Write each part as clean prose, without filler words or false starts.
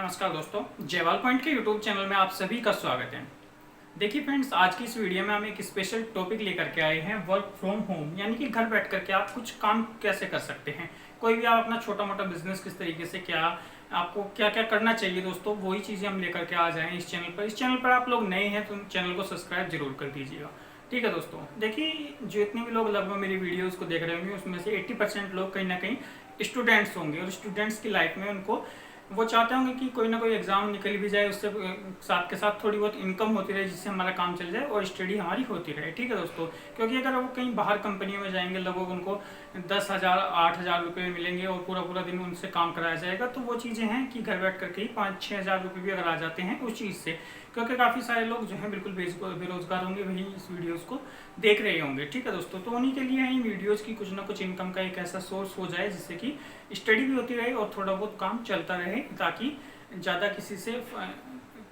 नमस्कार दोस्तों, जयवाल पॉइंट के यूट्यूब चैनल में आप सभी का स्वागत है। देखिए फ्रेंड्स, आज की इस वीडियो में हम एक स्पेशल टॉपिक लेकर के आए हैं, वर्क फ्रॉम होम, यानी कि घर बैठ करके आप कुछ काम कैसे कर सकते हैं। कोई भी आप अपना छोटा मोटा बिजनेस किस तरीके से क्या आपको क्या क्या करना चाहिए दोस्तों, वही चीज़ें हम लेकर के आ जाएँ इस चैनल पर। इस चैनल पर आप लोग नए हैं तो चैनल को सब्सक्राइब जरूर कर दीजिएगा। ठीक है दोस्तों, देखिए जितने भी लोग लगभग मेरी वीडियोज़ को देख रहे होंगे उसमें से 80% लोग कहीं ना कहीं स्टूडेंट्स होंगे, और स्टूडेंट्स की लाइफ में उनको वो चाहते होंगे कि कोई ना कोई एग्जाम निकल भी जाए, उससे साथ के साथ थोड़ी बहुत इनकम होती रहे जिससे हमारा काम चल जाए और स्टडी हमारी होती रहे। ठीक है दोस्तों, क्योंकि अगर वो कहीं बाहर कंपनियों में जाएंगे, लगभग उनको 10,000 8,000 रुपये मिलेंगे और पूरा पूरा दिन उनसे काम कराया जाएगा, तो वो चीज़ें हैं कि घर बैठ करके ही 5-6 हज़ार रुपये भी अगर आ जाते हैं उस चीज़ से, क्योंकि काफ़ी सारे लोग जो हैं बिल्कुल बेरोजगार होंगे, वही इस वीडियोस को देख रहे होंगे। ठीक है दोस्तों, तो उन्हीं के लिए इन वीडियोस की कुछ ना कुछ इनकम का एक ऐसा सोर्स हो जाए जिससे कि स्टडी भी होती रहे और थोड़ा बहुत काम चलता रहे, ताकि ज़्यादा किसी से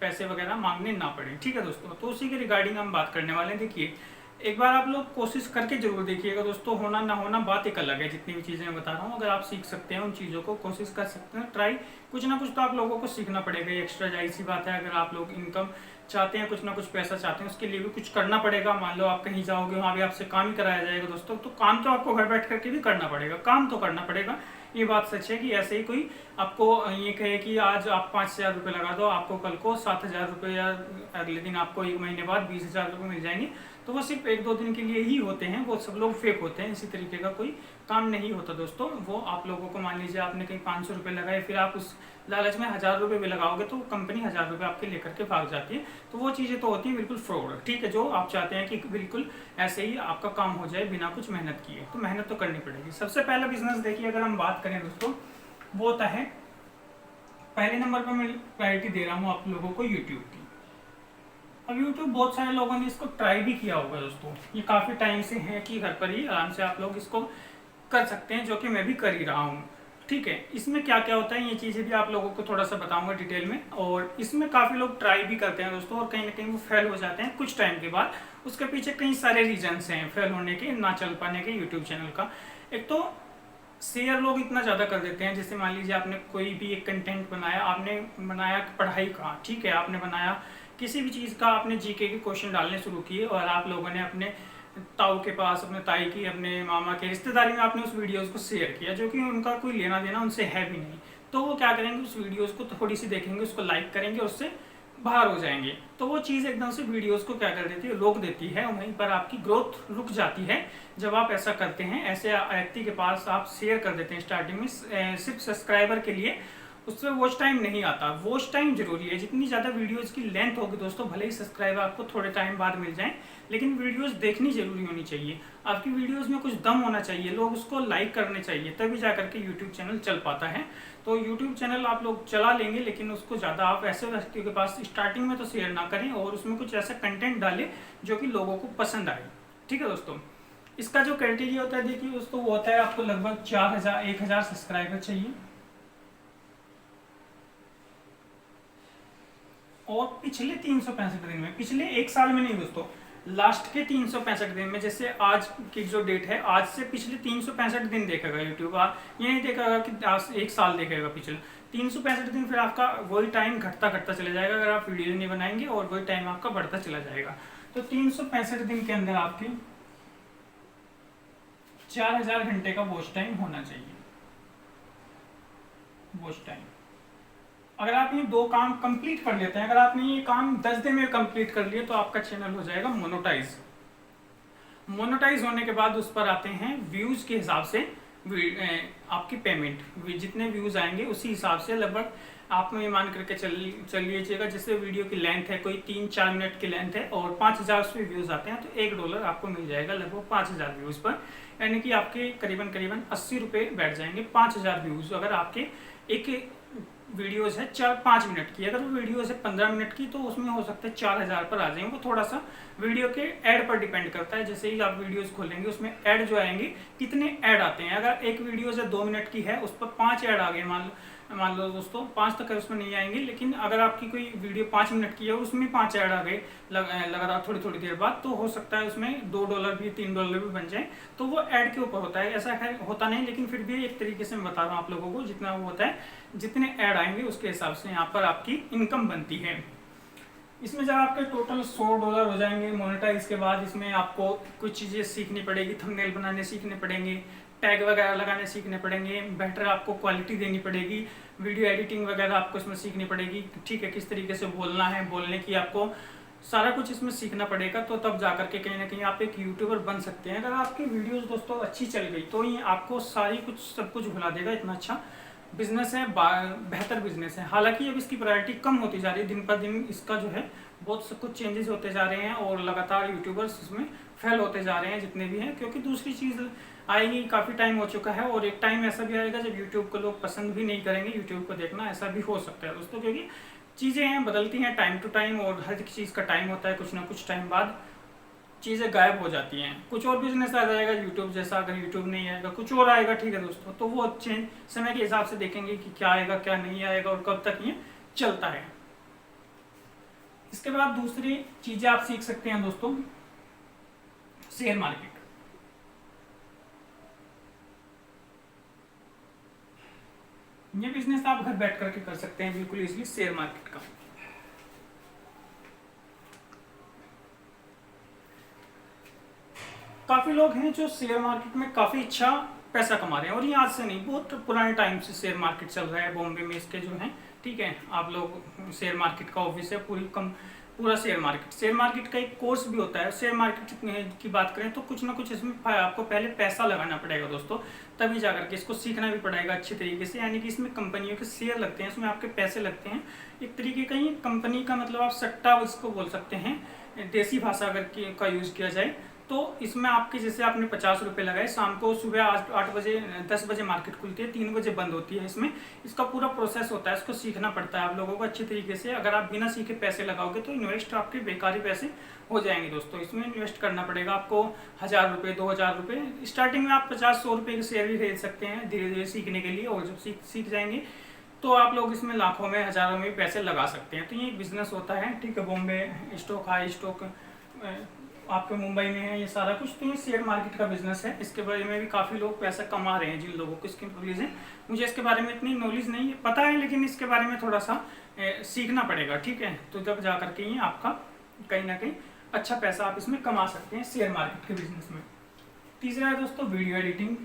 पैसे वगैरह मांगने ना पड़े। ठीक है दोस्तों, तो उसी के रिगार्डिंग हम बात करने वाले हैं। देखिए, एक बार आप लोग कोशिश करके जरूर देखिएगा दोस्तों, होना ना होना बात एक अलग है। जितनी भी चीज़ें मैं बता रहा हूँ, अगर आप सीख सकते हैं उन चीज़ों को, कोशिश कर सकते हैं, ट्राई कुछ ना कुछ तो आप लोगों को सीखना पड़ेगा। ये एक्स्ट्रा जाहिर सी बात है। अगर आप लोग इनकम चाहते हैं, कुछ ना कुछ पैसा चाहते हैं, उसके लिए भी कुछ करना पड़ेगा। मान लो आप कहीं जाओगे, वहाँ भी आपसे काम ही कराया जाएगा दोस्तों, तो काम तो आपको घर बैठ करके भी करना पड़ेगा, काम तो करना पड़ेगा। ये बात सच है कि ऐसे ही कोई आपको ये कहे कि आज आप 5,000 रुपये लगा दो, आपको कल को 7,000 रुपये, या अगले दिन आपको 1 महीने बाद 20,000 रुपये मिल जाएंगे, तो वो सिर्फ 1-2 दिन के लिए ही होते हैं। वो सब लोग फेक होते हैं। इसी तरीके का कोई काम नहीं होता दोस्तों। वो आप लोगों को, मान लीजिए आपने कहीं 500 रुपये लगाए, फिर आप उस लालच में 1,000 रुपये भी लगाओगे तो कंपनी 1,000 रुपये आपके लेकर के भाग जाती है। तो वो चीज़ें तो होती हैं बिल्कुल फ्रॉड। ठीक है, जो आप चाहते हैं कि बिल्कुल ऐसे ही आपका काम हो जाए बिना कुछ मेहनत किए, तो मेहनत तो करनी पड़ेगी। सबसे पहला बिजनेस देखिए, अगर हम बात करें दोस्तों, वो होता है, पहले नंबर पर मैं प्रायोरिटी दे रहा हूँ आप लोगों को यूट्यूब की। अब यूट्यूब बहुत सारे लोगों ने इसको ट्राई भी किया होगा दोस्तों, ये काफ़ी टाइम से है कि घर पर ही आराम से आप लोग इसको कर सकते हैं, जो कि मैं भी कर ही रहा हूँ। ठीक है, इसमें क्या क्या होता है ये चीज़ें भी आप लोगों को थोड़ा सा बताऊंगा डिटेल में। और इसमें काफ़ी लोग ट्राई भी करते हैं दोस्तों, और कहीं ना कहीं वो फेल हो जाते हैं कुछ टाइम के बाद। उसके पीछे कई सारे रीजन्स हैं फेल होने के, ना चल पाने के यूट्यूब चैनल का। एक तो शेयर लोग इतना ज़्यादा कर देते हैं। जैसे मान लीजिए आपने कोई भी एक कंटेंट बनाया, आपने बनाया पढ़ाई का, ठीक है, आपने बनाया किसी भी चीज़ का, आपने जीके के क्वेश्चन डालने शुरू किए, और आप लोगों ने अपने ताऊ के पास, अपने ताई की, अपने मामा के रिश्तेदारी में आपने उस वीडियोस को शेयर किया, जो कि उनका कोई लेना देना उनसे है भी नहीं। तो वो क्या करेंगे, उस वीडियोस को थोड़ी सी देखेंगे, उसको लाइक करेंगे, उससे बाहर हो जाएंगे। तो वो चीज़ एकदम से वीडियोस को क्या कर देती है, रोक देती है, वहीं पर आपकी ग्रोथ रुक जाती है। जब आप ऐसा करते हैं, ऐसे व्यक्ति के पास आप शेयर कर देते हैं स्टार्टिंग में सिर्फ सब्सक्राइबर के लिए, उससे वॉच टाइम नहीं आता। वॉच टाइम जरूरी है। जितनी ज़्यादा वीडियोस की लेंथ होगी दोस्तों, भले ही सब्सक्राइबर आपको थोड़े टाइम बाद मिल जाएं, लेकिन वीडियोस देखनी जरूरी होनी चाहिए। आपकी वीडियोस में कुछ दम होना चाहिए, लोग उसको लाइक करने चाहिए, तभी जा करके यूट्यूब चैनल चल पाता है। तो यूट्यूब चैनल आप लोग चला लेंगे, लेकिन उसको ज़्यादा आप ऐसे व्यक्तियों के पास स्टार्टिंग में तो शेयर ना करें, और उसमें कुछ ऐसा कंटेंट डालें जो कि लोगों को पसंद आए। ठीक है दोस्तों, इसका जो क्राइटेरिया होता है देखिए दोस्तों, वो होता है आपको लगभग 4,000 1,000 सब्सक्राइबर चाहिए, और पिछले 365 दिन में, पिछले एक साल में नहीं दोस्तों, लास्ट के 365 दिन में, जैसे आज की जो डेट है, आज से पिछले 365 दिन देखेगा यूट्यूब। ये नहीं देखेगा कि आज एक साल देखेगा, पिछले 365 दिन। फिर आपका वही टाइम घटता घटता चला जाएगा अगर आप वीडियो नहीं बनाएंगे, और वही टाइम आपका बढ़ता चला जाएगा। तो 365 दिन के अंदर आपके 4,000 घंटे का वॉच टाइम होना चाहिए। वॉच टाइम, अगर आप ये 2 काम कंप्लीट कर लेते हैं, अगर आपने ये काम 10 दिन में कंप्लीट कर लिए, तो आपका चैनल हो जाएगा मोनेटाइज। मोनेटाइज होने के बाद उस पर आते हैं व्यूज के हिसाब से आपकी पेमेंट। जितने व्यूज आएंगे उसी हिसाब से, लगभग आप ये मान करके चल लीजिएगा, जैसे वीडियो की लेंथ है कोई 3-4 मिनट की लेंथ है, और 5,000 उसमें व्यूज आते हैं, तो $1 आपको मिल जाएगा लगभग 5,000 व्यूज पर। यानी कि आपके करीबन करीबन 80 रुपये बैठ जाएंगे 5,000 व्यूज। अगर आपके एक वीडियोस है 4-5 मिनट की, अगर वो वीडियोस है 15 मिनट की, तो उसमें हो सकता है 4,000 पर आ जाएंगे। वो थोड़ा सा वीडियो के ऐड पर डिपेंड करता है। जैसे ही आप वीडियोस खोलेंगे, उसमें ऐड जो आएंगे, कितने ऐड आते हैं। अगर एक वीडियो है 2 मिनट की है, उस पर 5 ऐड आ गए, मान लो मान लो दोस्तों 5 तक उसमें नहीं आएंगे, लेकिन अगर आपकी कोई वीडियो 5 मिनट की है और उसमें 5 ऐड आ गए लगातार थोड़ी थोड़ी देर बाद, तो हो सकता है उसमें $2 भी $3 भी बन जाए। तो वो ऐड के ऊपर होता है, ऐसा खैर होता नहीं, लेकिन फिर भी एक तरीके से मैं बता रहा हूँ आप लोगों को, जितना वो होता है, जितने ऐड आएंगे उसके हिसाब से यहाँ पर आपकी इनकम बनती है। इसमें जब आपके टोटल $100 हो जाएंगे मोनेटाइज के बाद, इसमें आपको कुछ चीज़ें सीखनी पड़ेगी, थंबनेल बनाने सीखने पड़ेंगे, टैग वगैरह लगाने सीखने पड़ेंगे, बेटर आपको क्वालिटी देनी पड़ेगी, वीडियो एडिटिंग वगैरह आपको इसमें सीखनी पड़ेगी, ठीक है, किस तरीके से बोलना है, बोलने की आपको सारा कुछ इसमें सीखना पड़ेगा। तो तब जाकर के कहीं ना कहीं आप एक यूट्यूबर बन सकते हैं। अगर आपकी वीडियोस दोस्तों अच्छी चल गई तो ये आपको सारी कुछ सब कुछ भुला देगा, इतना अच्छा बिजनेस है, बेहतर बिजनेस है। हालांकि अब इसकी प्रायोरिटी कम होती जा रही है, दिन पर दिन इसका जो है बहुत सब कुछ चेंजेस होते जा रहे हैं और लगातार यूट्यूबर्स इसमें फेल होते जा रहे हैं जितने भी हैं, क्योंकि दूसरी चीज़ आएगी, काफ़ी टाइम हो चुका है और एक टाइम ऐसा भी आएगा जब यूट्यूब को लोग पसंद भी नहीं करेंगे यूट्यूब को देखना, ऐसा भी हो सकता है दोस्तों, क्योंकि चीज़ें हैं बदलती हैं टाइम टू टाइम और हर एक चीज़ का टाइम होता है, कुछ ना कुछ टाइम बाद चीज़ें गायब हो जाती हैं। कुछ और बिजनेस आ जाएगा यूट्यूब जैसा, अगर यूट्यूब नहीं आएगा कुछ और आएगा, ठीक है दोस्तों, तो वो चेंज समय के हिसाब से देखेंगे कि क्या आएगा क्या नहीं आएगा और कब तक ये चलता है। इसके बाद दूसरी चीज़ें आप सीख सकते हैं दोस्तों, शेयर मार्केट। ये बिजनेस आप घर बैठ करके कर सकते हैं बिल्कुल इजीली, शेयर मार्केट का। काफ़ी लोग हैं जो शेयर मार्केट में काफ़ी अच्छा पैसा कमा रहे हैं, और ये आज से नहीं, बहुत पुराने टाइम से शेयर मार्केट चल रहा है बॉम्बे में इसके जो हैं, ठीक है। आप लोग शेयर मार्केट का ऑफिस है, पूरा शेयर मार्केट का एक कोर्स भी होता है। शेयर मार्केट की बात करें तो कुछ ना कुछ इसमें आपको पहले पैसा लगाना पड़ेगा दोस्तों, तभी जाकर के इसको सीखना भी पड़ेगा अच्छी तरीके से। यानी कि इसमें कंपनियों के शेयर लगते हैं, इसमें आपके पैसे लगते हैं, एक तरीके का ये कंपनी का मतलब आप सट्टा इसको बोल सकते हैं, देसी भाषा अगर का यूज़ किया जाए तो। इसमें आपके जैसे आपने ₹50 लगाए, शाम को सुबह 8 बजे 10 बजे मार्केट खुलती है, 3 बजे बंद होती है। इसमें इसका पूरा प्रोसेस होता है, इसको सीखना पड़ता है आप लोगों को अच्छी तरीके से। अगर आप बिना सीखे पैसे लगाओगे तो इन्वेस्ट आपके बेकारी पैसे हो जाएंगे दोस्तों। इसमें इन्वेस्ट करना पड़ेगा आपको ₹1000 ₹2000। स्टार्टिंग में आप 50-100 के शेयर भी खरीद सकते हैं धीरे धीरे सीखने के लिए, और जब सीख जाएंगे तो आप लोग इसमें लाखों में हज़ारों में पैसे लगा सकते हैं। तो ये बिजनेस होता है, ठीक है। बॉम्बे स्टॉक, हाई स्टॉक आपके मुंबई में है, ये सारा कुछ। तो ये शेयर मार्केट का बिजनेस है, इसके बारे में भी काफ़ी लोग पैसा कमा रहे हैं। जिन लोगों को इसकी नॉलेज है, मुझे इसके बारे में इतनी नॉलेज नहीं है, पता है, लेकिन इसके बारे में थोड़ा सा सीखना पड़ेगा, ठीक है। तो जब जा करके ये आपका कहीं ना कहीं अच्छा पैसा आप इसमें कमा सकते हैं शेयर मार्केट के बिजनेस में। तीसरा है दोस्तों video editing.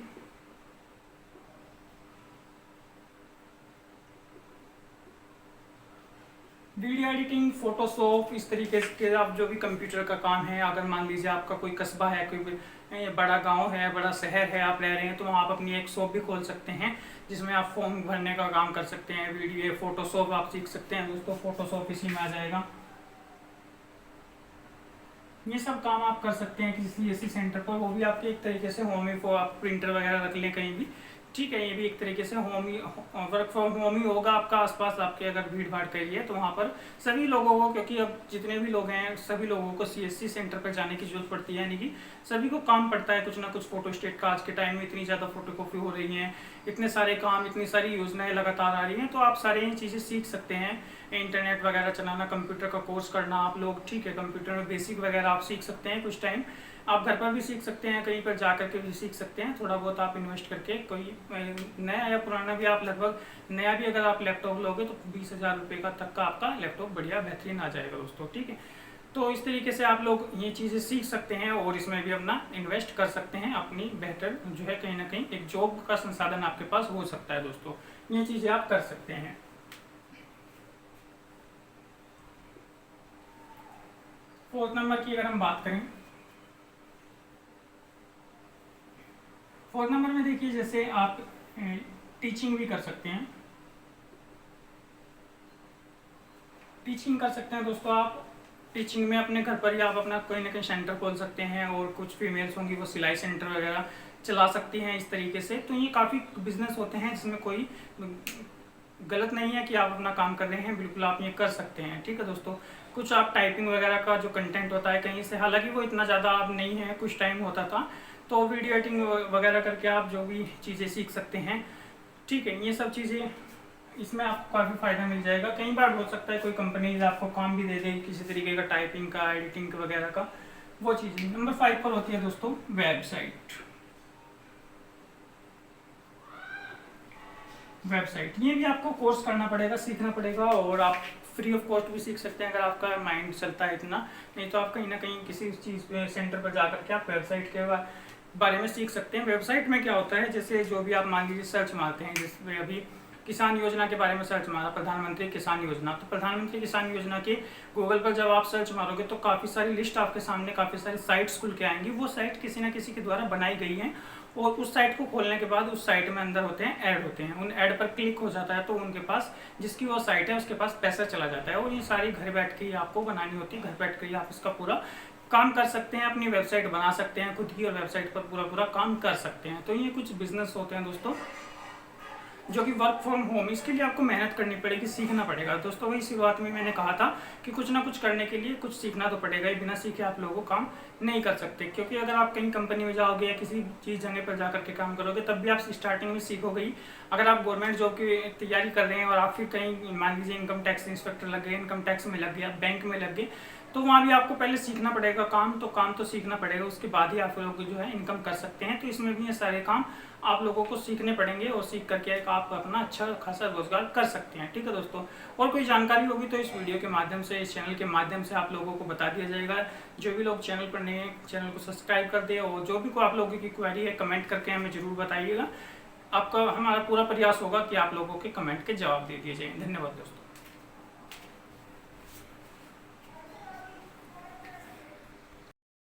Video editing, Photoshop, इस तरीके के आप जो भी कंप्यूटर का काम है, अगर मान लीजिए आपका कोई कस्बा है, कोई बड़ा गांव है, बड़ा शहर है, आप रह रहे हैं, तो वहाँ आप अपनी एक शॉप भी खोल सकते हैं जिसमें आप फॉर्म भरने का काम कर सकते हैं। वीडियो फोटोशॉप आप सीख सकते हैं दोस्तों, फोटोशॉप इसी में आ जाएगा। ये सब काम आप कर सकते हैं किसी ऐसी सेंटर पर, वो भी आपके एक तरीके से होम ही, आप प्रिंटर वगैरह रख लें कहीं भी, ठीक है। ये भी एक तरीके से वर्क फ्रॉम होम ही होगा आपका। आसपास आपके अगर भीड़ भाड़ करी है तो वहाँ पर सभी लोगों को, क्योंकि अब जितने भी लोग हैं सभी लोगों को सीएससी सेंटर पर जाने की जरूरत पड़ती है, यानी कि सभी को काम पड़ता है कुछ ना कुछ। फोटो स्टेट का आज के टाइम में इतनी ज़्यादा फोटोकॉपी हो रही है, इतने सारे काम, इतनी सारी योजनाएं लगातार आ रही हैं, तो आप सारी ये चीज़ें सीख सकते हैं। इंटरनेट वगैरह चलाना, कंप्यूटर का कोर्स करना आप लोग, ठीक है। कंप्यूटर में बेसिक वगैरह आप सीख सकते हैं कुछ टाइम। आप घर पर भी सीख सकते हैं, कहीं पर जा करके भी सीख सकते हैं, थोड़ा बहुत आप इन्वेस्ट करके। कोई नया या पुराना भी, आप लगभग नया भी अगर आप लैपटॉप लोगे तो ₹20,000 का तक का आपका लैपटॉप बढ़िया बेहतरीन आ जाएगा दोस्तों, ठीक है। तो इस तरीके से आप लोग ये चीज़ें सीख सकते हैं और इसमें भी अपना इन्वेस्ट कर सकते हैं। अपनी बेहतर जो है कहीं ना कहीं एक जॉब का संसाधन आपके पास हो सकता है दोस्तों, ये चीज़ें आप कर सकते हैं। फोर्थ नंबर की अगर हम बात करें, फोर्थ नंबर में देखिए जैसे आप टीचिंग भी कर सकते हैं। टीचिंग कर सकते हैं दोस्तों आप। टीचिंग में अपने घर पर ही आप अपना कोई ना कोई सेंटर खोल सकते हैं, और कुछ फीमेल्स होंगी वो सिलाई सेंटर वगैरह चला सकती हैं इस तरीके से। तो ये काफ़ी बिजनेस होते हैं जिसमें कोई गलत नहीं है कि आप अपना काम कर रहे हैं, बिल्कुल आप ये कर सकते हैं, ठीक है दोस्तों। कुछ आप टाइपिंग वगैरह का जो कंटेंट होता है कहीं से, हालांकि वो इतना ज़्यादा अब नहीं है, कुछ टाइम होता था, तो वीडियो एडिटिंग वगैरह करके आप जो भी चीज़ें सीख सकते हैं, ठीक है। ये सब चीज़ें इसमें आपको काफ़ी फ़ायदा मिल जाएगा। कई बार हो सकता है कोई कंपनीज आपको काम भी दे दे किसी तरीके का, टाइपिंग का, एडिटिंग वगैरह का, वो चीज़। नंबर 5 पर होती है दोस्तों वेबसाइट। ये भी आपको कोर्स करना पड़ेगा, सीखना पड़ेगा, और आप फ्री ऑफ कॉस्ट भी सीख सकते हैं अगर आपका माइंड चलता है इतना। नहीं तो आप कहीं ना कहीं किसी चीज़ सेंटर पर जाकर के आप वेबसाइट के बारे में सीख सकते हैं। वेबसाइट में क्या होता है, जैसे जो भी आप मान लीजिए सर्च मारते हैं, जिसमें अभी किसान योजना के बारे में सर्च मारा, प्रधानमंत्री किसान योजना, तो प्रधानमंत्री किसान योजना के गूगल पर जब आप सर्च मारोगे तो काफ़ी सारी लिस्ट आपके सामने, काफ़ी सारी साइट्स खुल के आएंगी। वो साइट किसी ना किसी के द्वारा बनाई गई हैं, और उस साइट को खोलने के बाद उस साइट में अंदर होते हैं ऐड होते हैं, उन ऐड पर क्लिक हो जाता है तो उनके पास, जिसकी वो साइट है उसके पास पैसा चला जाता है। और ये सारी घर बैठ के ही आपको बनानी होती है, घर बैठ के ही आप इसका पूरा काम कर सकते हैं, अपनी वेबसाइट बना सकते हैं खुद की, और वेबसाइट पर पूरा काम कर सकते हैं। तो ये कुछ बिजनेस होते हैं दोस्तों जो कि वर्क फ्रॉम होम, इसके लिए आपको मेहनत करनी पड़ेगी, सीखना पड़ेगा दोस्तों। वही शुरुआत में मैंने कहा था कि कुछ ना कुछ करने के लिए कुछ सीखना तो पड़ेगा ही, बिना सीखे आप लोगों को काम नहीं कर सकते। क्योंकि अगर आप कहीं कंपनी में जाओगे या किसी चीज़ जगह पर जाकर के काम करोगे तब भी आप स्टार्टिंग में सीखोगे ही। अगर आप गवर्नमेंट जॉब की तैयारी कर रहे हैं और आप फिर कहीं मान लीजिए इनकम टैक्स इंस्पेक्टर लग गए, इनकम टैक्स में लग गया, बैंक में लग गए, तो वहाँ भी आपको पहले सीखना पड़ेगा काम तो सीखना पड़ेगा, उसके बाद ही आप लोग जो है इनकम कर सकते हैं। तो इसमें भी ये सारे काम आप लोगों को सीखने पड़ेंगे, और सीख करके आप अपना अच्छा खासा रोजगार कर सकते हैं। ठीक है दोस्तों, और कोई जानकारी होगी तो इस वीडियो के माध्यम से, इस चैनल के माध्यम से आप लोगों को बता दिया जाएगा। जो भी लोग चैनल पर नए हैं चैनल को सब्सक्राइब कर दे, और जो भी कोई आप लोगों की क्वेरी है कमेंट करके हमें जरूर बताइएगा। आपका हमारा पूरा प्रयास होगा कि आप लोगों के कमेंट के जवाब दे दिए जाए। धन्यवाद दोस्तों।